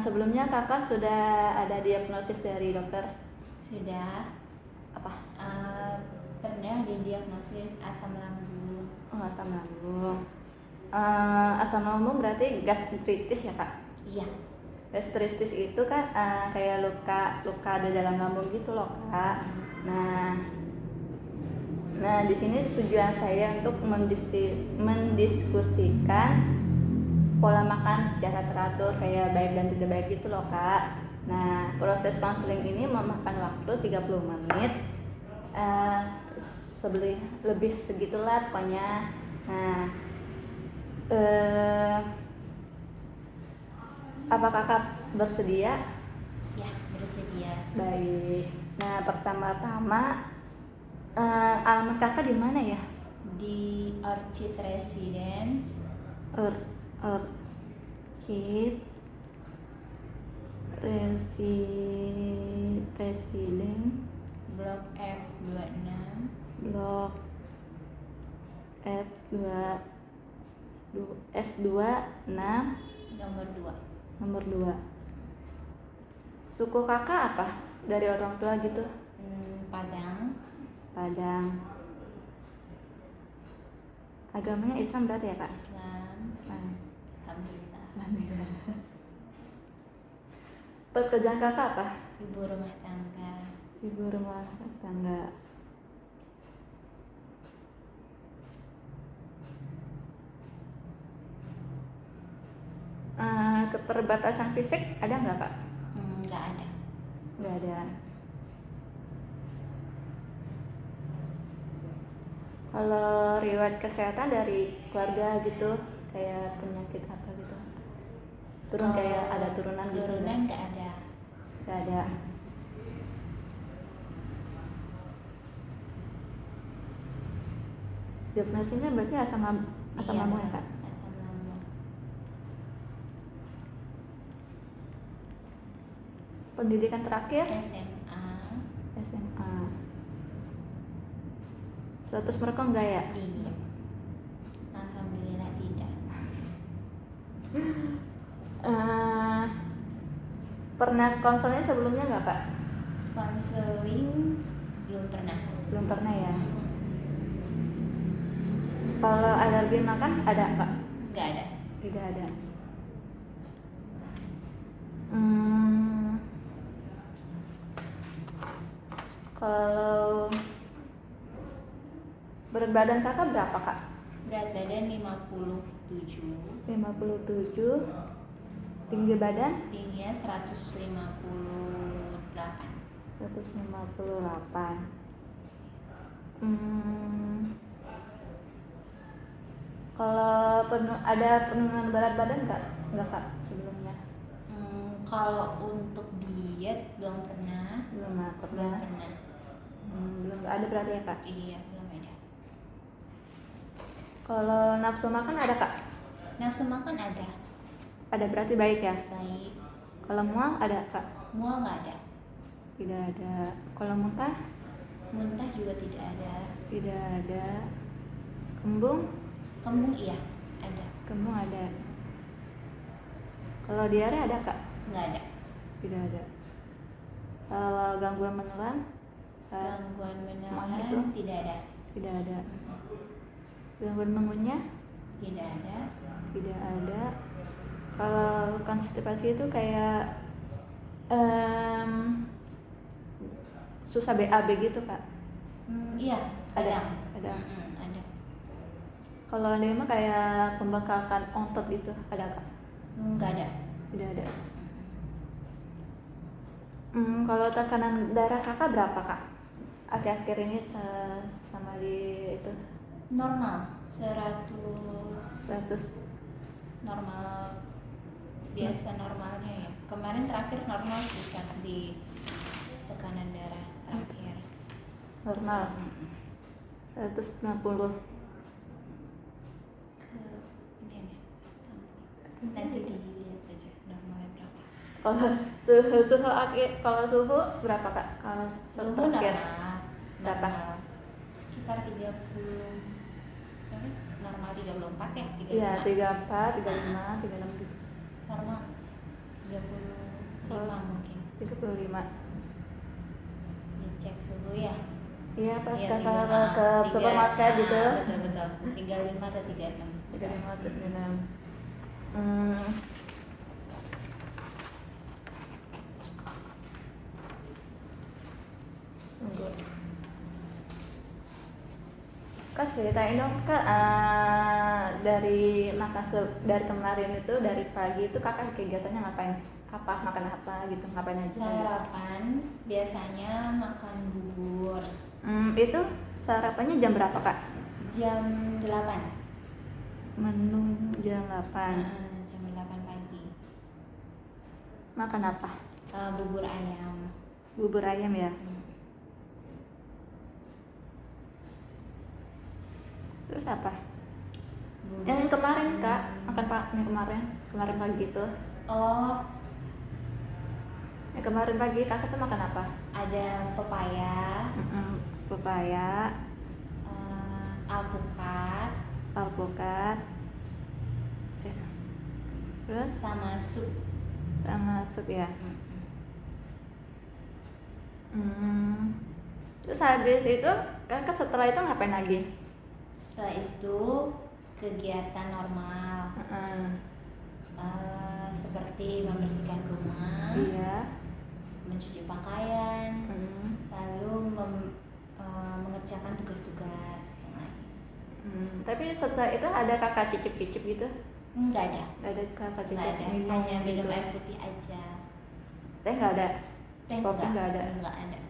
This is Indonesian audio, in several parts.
Sebelumnya kakak sudah ada diagnosis dari dokter? Sudah. Apa? Pernah didiagnosis asam lambung. Oh, asam lambung. Asam lambung berarti gastritis ya kak? Iya. Gastritis itu kan kayak luka di dalam lambung gitu loh kak. Nah di sini tujuan saya untuk mendiskusikan pola makan secara teratur kayak baik dan tidak baik gitu loh kak. Nah proses konseling ini memakan waktu 30 menit, lebih segitulah pokoknya. Nah apa kakak bersedia? Ya, bersedia. Baik. Nah pertama-tama alamat kakak di mana ya? Di Orchid Residence. Orchid Residence Blok F26. Blok F26 nomor 2. Suku kakak apa? Dari orang tua gitu? Padang. Agamanya Islam berarti ya kak? Islam. Alhamdulillah. Pekerjaan kakak apa? Ibu rumah tangga. Keterbatasan fisik ada nggak kak? Nggak ada. Kalau riwayat kesehatan dari keluarga gitu, kayak penyakit apa gitu? Kayak ada turunan gitu? Turunan nggak ada. Nggak ada. Diagnosisnya berarti asam lambung ya kak? Asam lambung. Pendidikan terakhir? SMA. Status mereka enggak ya? Iya. Alhamdulillah tidak. Pernah konselnya sebelumnya nggak kak? Konseling belum pernah ya. Kalau alergi makan ada kak? Nggak ada. Tidak ada. Kalau berat badan kakak berapa kak? Berat badan 57. Tinggi badan? Tingginya 158. Kalau ada penurunan berat badan nggak kak sebelumnya? Kalau untuk diet belum pernah. Belum ada berarti ya kak? Iya, belum ada. Kalau nafsu makan ada kak? Nafsu makan ada. Ada berarti baik ya? Baik. Kalau mual ada kak? Mual nggak ada. Tidak ada. Kalau muntah? Muntah juga tidak ada. Tidak ada. Kembung? Kembung iya, ada. Kembung ada. Kalau diare ada kak? Nggak ada. Tidak ada. Kalau gangguan menelan? Tidak ada. Tidak ada. Gangguan mengunyah? Tidak ada. Tidak ada. Kalau konstipasi itu kayak susah BAB gitu kak? Iya, ada. Ada. Ada. Kalau ada mah kayak pembengkakan otot gitu, ada kak? Nggak ada. Tidak ada. Kalau tekanan darah kakak berapa kak? Akhir-akhir ini sama di itu? Normal, 100 normal, biasa normalnya ya. Kemarin terakhir normal sih pas di tekanan darah terakhir. Normal. 160. Nanti dilihat aja normalnya berapa. Kalau suhu berapa kak? Kalau Suhu normal. Sekitar 30. Normal 34 ya? 35. Iya, 34, 35, 36 gitu. Normal 30 35. Dicek suhu ya. Iya, pas Iya, kakak ke supermarket gitu. Betul 35 atau 36. 35 atau 36. Tunggu. Kak ceritain dong Kak, dari dari kemarin itu, dari pagi itu kakak kegiatannya ngapain? Apa, makan apa gitu, ngapain aja? Sarapan biasanya makan bubur. Itu sarapannya jam berapa Kak? Jam 8. Menu jam 8. Jam 8 pagi. Makan apa? Bubur ayam. Bubur ayam ya. Terus apa? Yang kemarin Kak, makan yang kemarin pagi itu. Oh, Yang kemarin pagi kakak tuh makan apa? ada pepaya, Pepaya, alpukat, terus sama sup. ya. Terus habis itu kakak setelah itu ngapain lagi? Setelah itu kegiatan normal, seperti membersihkan rumah, Iya. mencuci pakaian, lalu mengerjakan tugas-tugas yang lain. Tapi setelah itu ada kakak cicip-cicip gitu? Enggak ada. Nggak ada kakak cicip? Enggak ada. Hanya minum air putih aja. Teh nggak ada? Teh Kopi nggak ada? Enggak ada.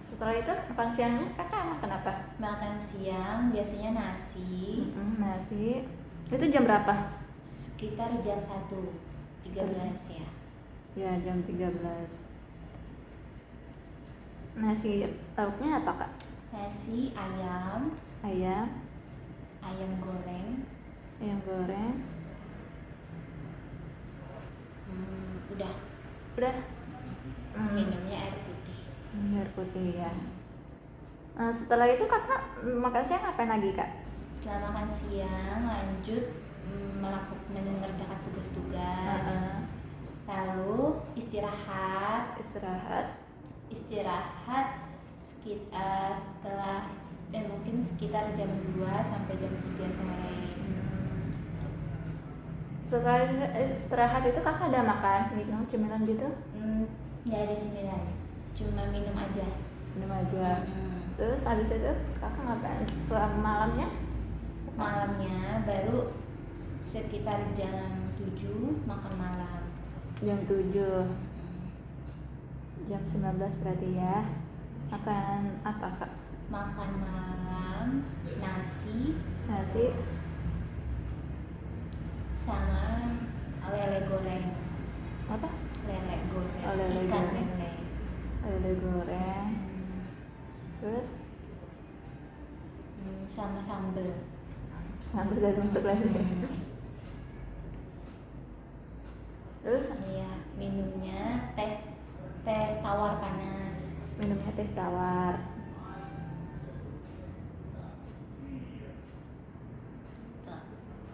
Setelah itu makan siangnya kakak makan apa? Makan siang biasanya nasi. Nasi. Itu jam berapa? Sekitar jam 1.13 ya. Ya, jam 13. Nasi lauknya apa Kak? Nasi ayam, Ayam ayam goreng. Udah. Minumnya air putih. Air putih ya. Setelah itu kakak makan siang ngapain lagi Kak? Setelah makan siang lanjut mengerjakan tugas-tugas. Lalu istirahat setelah mungkin sekitar jam 2 sampai jam 3 sore. Setelah istirahat itu kakak ada makan minum cemilan gitu? Nggak ada cemilan, cuma minum aja. Terus habis itu kakak ngapain setelah malamnya? Malamnya baru sekitar jam 7 makan malam. Jam 7. Jam 19 berarti ya. Makan apa Kak? Makan malam nasi sama lele goreng. Apa? Lele goreng. Oh, lele Ikan goreng. lele. Lele goreng. Terus sama sambal dari masuk lagi. Terus iya, minumnya teh tawar panas. minumnya teh tawar.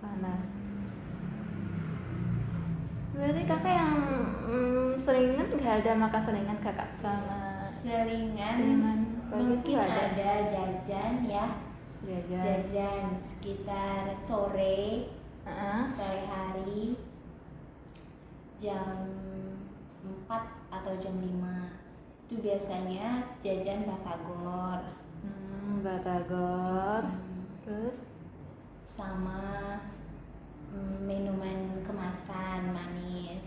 Panas. Berarti kakak yang seringan nggak ada makan seringan kakak sama Seringan pagi mungkin itu ada jajan ya. Jajan sekitar sore hari jam 4 atau jam 5 itu biasanya jajan batagor. Terus Sama minuman kemasan manis.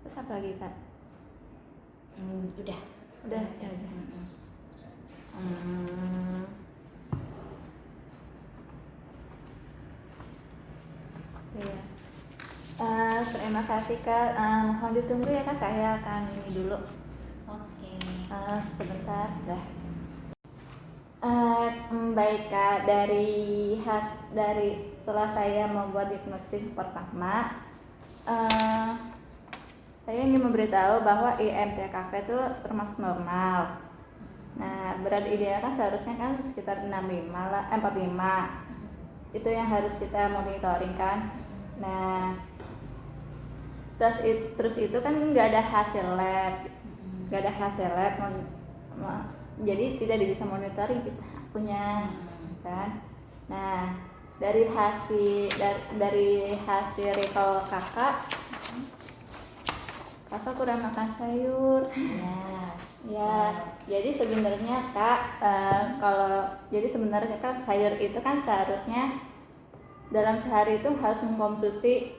Terus apa lagi Kak? Udah aja. Iya. Terima kasih Kak. Mohon ditunggu ya Kak, saya akan ini dulu. Oke. Sebentar, dah. Baik Kak, dari setelah saya membuat hipnosis pertama, saya ingin memberitahu bahwa IMT kakak itu termasuk normal. Nah, berat ideal kan seharusnya kan sekitar 45. itu yang harus kita monitoring kan. Nah, terus itu kan nggak ada hasil lab, jadi tidak bisa monitoring kita punya kan. Nah, dari hasil recall kakak kurang makan sayur. Ya, jadi sebenarnya kak, kan sayur itu kan seharusnya dalam sehari itu harus mengkonsumsi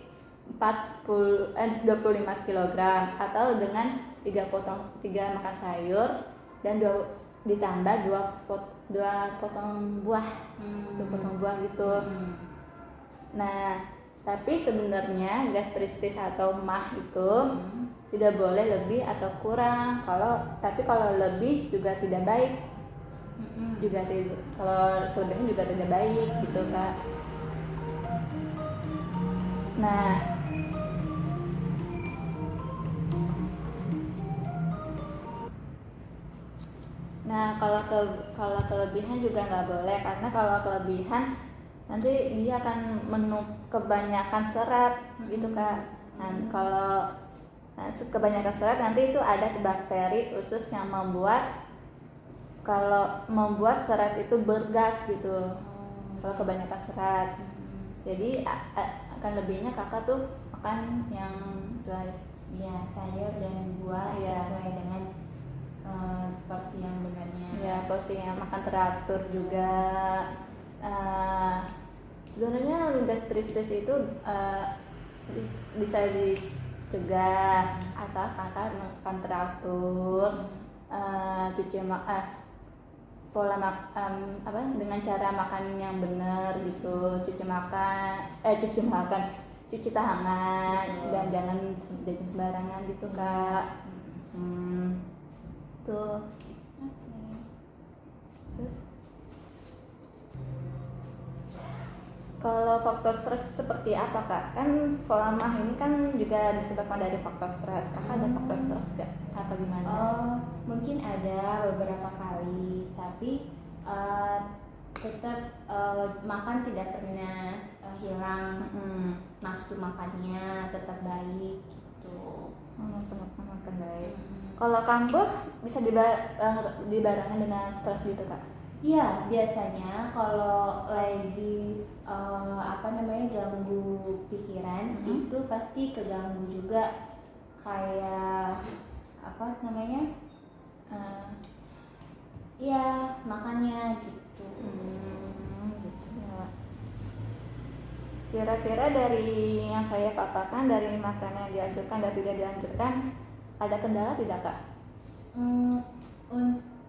25 kg atau dengan 3 makan sayur dan ditambah 2 potong buah, 2 potong buah gitu. Nah, tapi sebenarnya gastritis atau MAH itu tidak boleh lebih atau kurang. Tapi kalau lebih juga tidak baik. Kalau kelebihan juga tidak baik gitu kak. Nah, kalau kelebihan juga nggak boleh, karena kalau kelebihan nanti dia akan kebanyakan serat gitu kak. Kalau kebanyakan serat nanti itu ada bakteri khusus yang membuat serat itu bergas gitu. Kalau kebanyakan serat, jadi akan lebihnya kakak tuh makan yang sayur dan buah sesuai dengan porsi yang benarnya. Ya, porsinya makan teratur juga. Sebenarnya gastritis itu bisa dicegah asal kakak makan teratur, dengan cara makan yang benar gitu, cuci tangan dan jangan jajan sembarangan gitu kak. Tuh. Terus kalau faktor stres seperti apa kak? Kan pola MAH ini kan juga disebabkan dari faktor stres. Kakak ada faktor stres gak? Apa gimana? Mungkin ada beberapa kali, tapi tetap makan tidak pernah hilang. Nafsu makannya tetap baik gitu. Nafsu makan baik. Kalau kambuh bisa dibarengin dengan stres gitu kak? Iya, biasanya kalau lagi ganggu pikiran itu pasti keganggu juga, kayak makannya gitu. Kira-kira dari yang saya paparkan, dari makanan yang dianjurkan dan tidak dianjurkan, ada kendala tidak kak?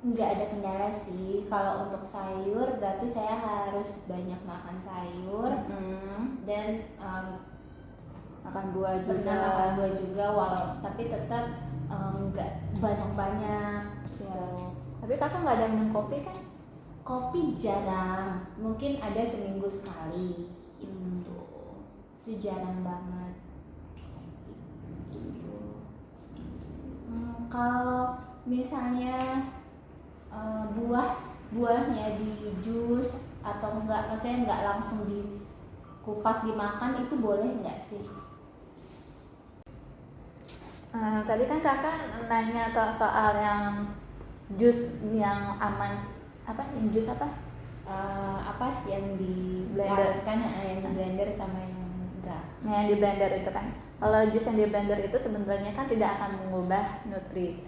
Nggak ada kendala sih. Kalau untuk sayur berarti saya harus banyak makan sayur dan makan buah juga, tapi tetap nggak banyak-banyak gitu. Tapi kakak nggak ada minum kopi kan? Kopi jarang, mungkin ada seminggu sekali gitu. Itu jarang banget gitu. Kalau misalnya buahnya di jus atau maksudnya nggak langsung dikupas dimakan, itu boleh nggak sih? Tadi kan kakak nanya soal yang jus yang aman, yang jus yang di blender kan, yang di blender sama yang enggak. Nah, yang di blender itu kan, kalau jus yang di blender itu sebenarnya kan tidak akan mengubah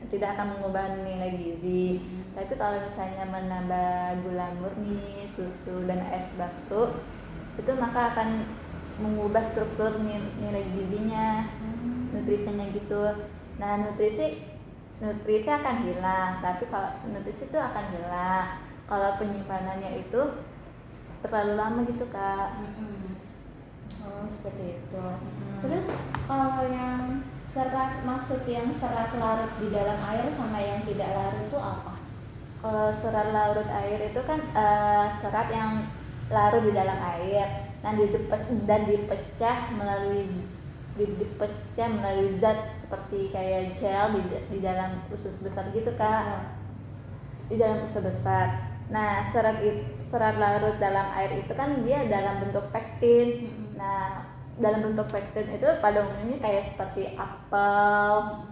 tidak akan mengubah nilai gizi. Tapi kalau misalnya menambah gula murni, susu dan es batu, itu maka akan mengubah struktur nilai gizinya, nutrisinya gitu. Nah, nutrisi akan hilang, tapi kalau nutrisi itu akan hilang kalau penyimpanannya itu terlalu lama gitu kak. Seperti itu. Terus kalau yang serat larut di dalam air sama yang tidak larut itu apa? Kalau serat larut air itu kan serat yang larut di dalam air dan dipecah melalui zat seperti kayak gel di dalam usus besar gitu kak. Di dalam usus besar. Nah, serat larut dalam air itu kan dia dalam bentuk pektin. Nah, dalam bentuk pektin itu pada umumnya kayak seperti apel,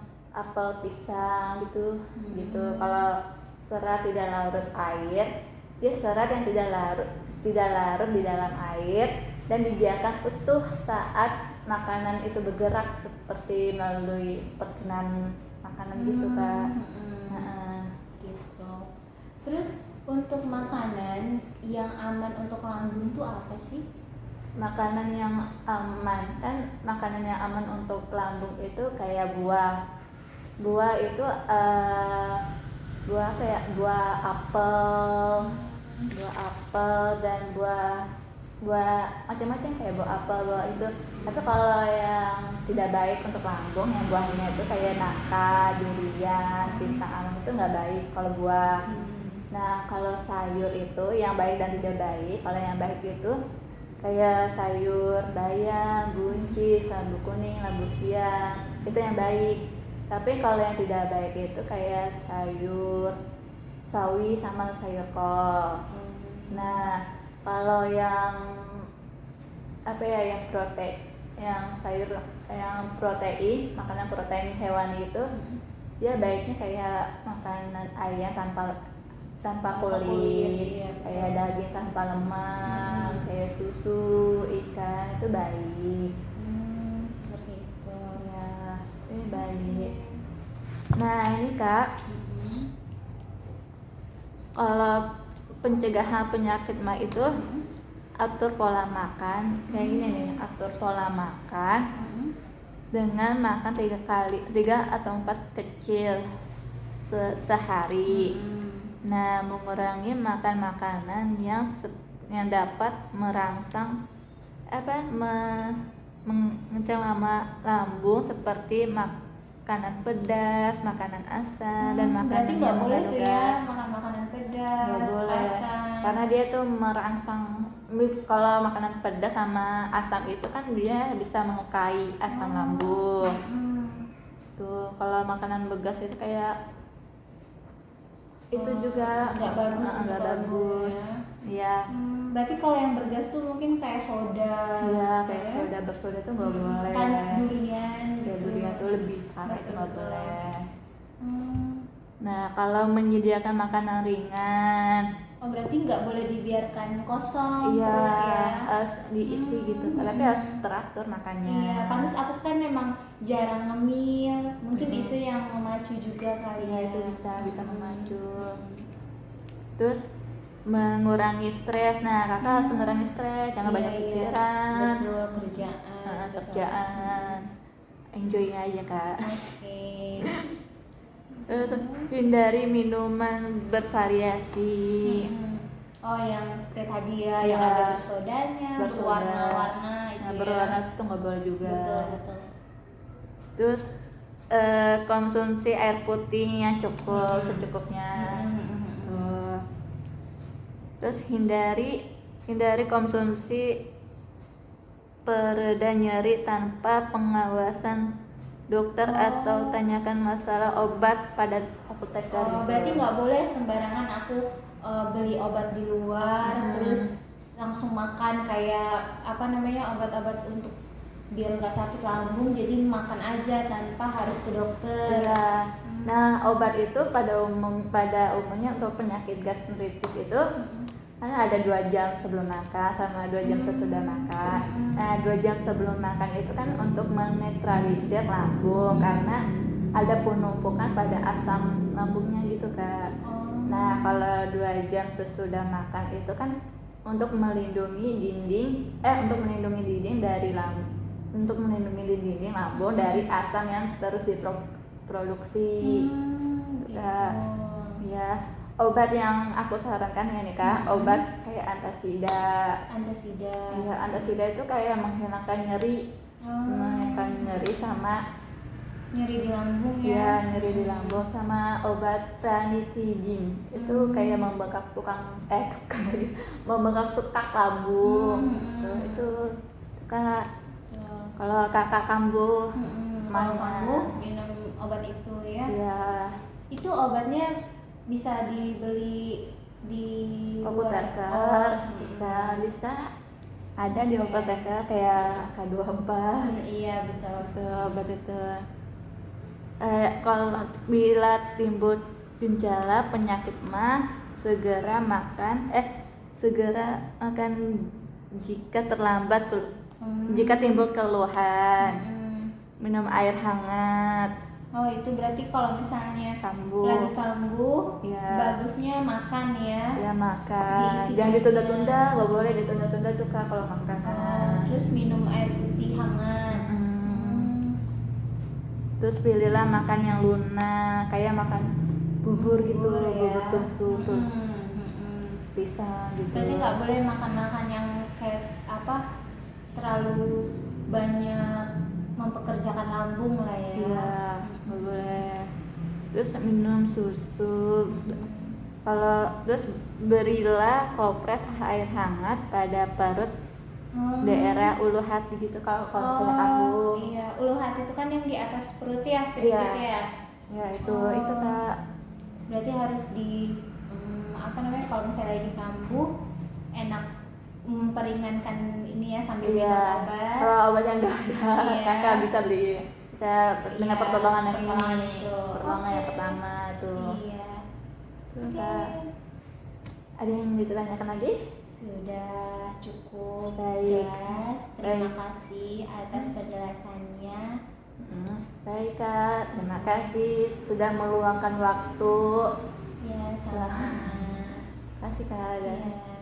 pisang gitu. Gitu. Kalau serat tidak larut air, dia serat yang tidak larut di dalam air dan dibiarkan utuh saat makanan itu bergerak seperti melalui perkenan makanan gitu Kak. Gitu. Terus untuk makanan yang aman untuk lambung tuh apa sih? Makanan yang aman untuk lambung itu kayak buah itu buah kayak buah apel dan buah macam-macam kayak buah apel, buah itu. Tapi kalau yang tidak baik untuk lambung, yang buahnya itu kayak nangka, durian, pisang, almond itu nggak baik kalau buah. Nah, kalau sayur itu yang baik dan tidak baik. Kalau yang baik itu kayak sayur bayam, buncis, labu kuning, labu siam, itu yang baik. Tapi kalau yang tidak baik itu kayak sayur sawi sama sayur kol. Nah, kalau yang yang sayur yang protein, makanan protein hewani itu dia baiknya kayak makanan ayam tanpa kulit, iya, kayak daging tanpa lemak, kayak susu, ikan itu baik. Seperti itu. Ya, ini baik. Nah, ini Kak, kalau pencegahan penyakit mah itu atur pola makan kayak gini nih, atur pola makan dengan makan 3 atau 4 kecil sehari. Nah, mengurangi makan makanan yang dapat merangsang mengencang lambung seperti makanan pedas, makanan asam dan makanan berarti nggak yang boleh tuh ya mengandung makan makanan pedas, nggak boleh, asam. karena dia tuh merangsang. Kalau makanan pedas sama asam itu kan dia bisa melukai asam lambung. Tuh, kalau makanan bergas itu kayak itu juga nggak bagus, nggak bagus. Iya. Berarti kalau yang bergas tuh mungkin kayak soda. Iya, kayak soda bersoda tuh nggak boleh. Kan durian. Ya, gitu. durian tuh lebih parah, itu nggak Betul. boleh. Nah, kalau menyediakan makanan ringan, berarti nggak boleh dibiarkan kosong. iya, perut ya. harus diisi gitu, tapi harus teratur makannya. Iya, pantas aku kan memang jarang ngemil, mungkin itu yang memacu juga kali Ya, ya. itu bisa memacu. Terus mengurangi stres. Nah, kakak harus mengurangi stres, jangan banyak pikiran. Betul, kerjaan. Kerjaan, enjoy aja Kak. Oke. Terus hindari minuman bervariasi. Oh, yang kayak tadi ya, Iya. yang ada bersodanya, Bersoda. berwarna-warna itu Nah, ya. berwarna itu nggak boleh juga. Betul. Terus konsumsi air putih yang cukup secukupnya. Tuh. Terus hindari konsumsi pereda nyeri tanpa pengawasan dokter atau tanyakan masalah obat pada apoteker. Berarti nggak boleh sembarangan aku beli obat di luar terus langsung makan kayak obat-obat untuk biar nggak sakit lambung, jadi makan aja tanpa harus ke dokter. Iya. Nah, obat itu pada umumnya untuk penyakit gastritis itu kan ada 2 jam sebelum makan sama 2 jam sesudah makan. Nah, 2 jam sebelum makan itu kan untuk menetralisir lambung karena ada penumpukan pada asam lambungnya gitu Kak. Nah, kalau 2 jam sesudah makan itu kan untuk melindungi dinding dari dinding lambung dari asam yang terus diproduksi. Ya, obat yang aku sarankan ya nih Kak, obat kayak antasida. Iya, antasida itu kayak menghilangkan nyeri, sama nyeri di lambung ya. Iya, nyeri di lambung, sama obat ranitidin. Itu kayak membengkak tukak lambung. Itu Kak. Kalau kakak kambuh, minum obat itu ya. Iya. Itu obatnya bisa dibeli di Apoteker Oh, bisa ada di apoteker kayak K24 iya betul. itu obat itu. Kalau bila timbul gejala penyakit mah segera makan jika terlambat jika timbul keluhan. Minum air hangat. Oh itu berarti kalau misalnya Kambuh. lagi kambuh, Iya. bagusnya makan ya. Ya makan, Diisi jangan aja. ditunda-tunda, gak boleh ditunda-tunda tuh Kak kalau makanan. Terus minum air putih hangat. Terus pilihlah makan yang lunak, kayak makan bubur gitu, Bubur, ya. bubur sum-sum tuh, pisang gitu. Berarti nggak boleh makan-makan yang kayak apa terlalu banyak mempekerjakan lambung lah ya. Iya, nggak boleh. Terus minum susu. Terus berilah kompres air hangat pada perut daerah ulu hati gitu kalau misalnya kambuh. Iya, ulu hati itu kan yang di atas perut ya sedikit ya. Ya itu Kak. Berarti harus di kalau misalnya lagi kambuh enak memperingankan ini ya sambil minum obat. Kalau obatnya nggak ada, Kakak bisa dengan pertolongan yang ini. Pertolongan yang pertama tuh. Iya. Kak. Ada yang ditanyakan lagi? Sudah cukup Baik. jelas. Terima kasih atas penjelasannya. Baik Kak, terima kasih sudah meluangkan waktu. Ya, sama-sama. Terima kasih Kak. Ya.